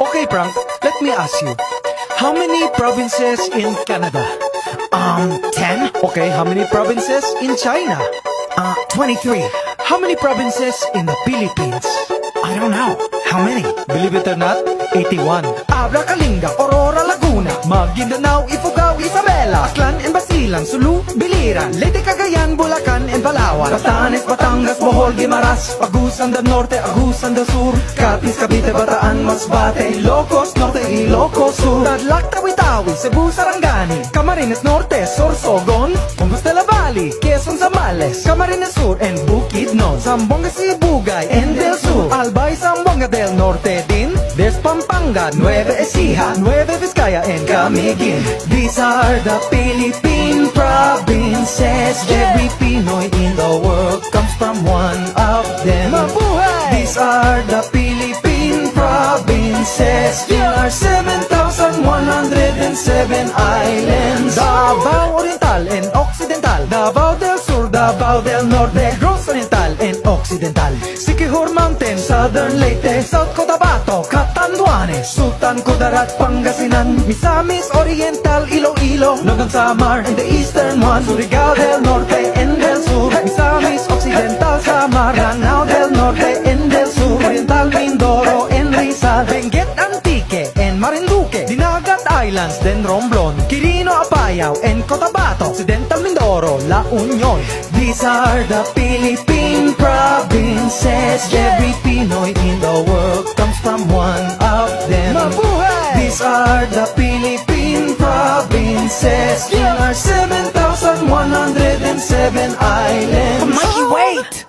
Okay, Frank, let me ask you. How many provinces in Canada? 10? Okay, how many provinces in China? 23. How many provinces in the Philippines? I don't know. How many? Believe it or not, 81. Abra, Kalinga, Aurora, Laguna, Maguindanao, Ifugao, Isabela, Aklan and Basilan, Sulu, Biliran, Leyte, Cagayan, Bulacan and Palawan, Batanes, Batangas, Bohol, Guimaras, Agusan del Norte, Agusan del Sur, Capiz, Cavite, Bataan, Masbate, Ilocos Norte, Ilocos Sur, Tadlac, Tawi-Tawi, Cebu, Sarangani, Camarines Norte, Sorsogon, Congus de la Valley, Quezon, Zambales, Camarines Sur and Bukidnon, Zamboanga, Sibugay and Del Sur, Albay, Zamboanga del Norte din, there's Pampanga, Nueva Ecija, Nueva Vizcaya and Camiguin. These are the Philippine provinces. Every Pinoy in the world comes from one of them. Mabuhay! These are the Philippine provinces. There are 7,107 islands. Davao Oriental and Occidental, Davao del Sur, Davao del Norte, Negros Oriental and Occidental, Siquijor Mountain, Southern Leyte, South Cotabato, Catanduanes, Sultan Kudarat, Pangasinan, Misamis Oriental, Iloilo, Nogon Samar and the eastern one, Surigao del Norte and del Sur, Misamis Occidental, Samar, Lanao del Norte and del Sur, Oriental Mindoro and Rizal, Benguet Antique and Marinduque, Dinagat Islands, then Romblon, Quirino Apayao and Cotabato, Occidental Mindoro, La Union. These are the Philippine provinces. Every Pinoy in the world comes from one of them. Mabuhay! These are the Philippine provinces. There are 7,107 islands. Mikey, wait!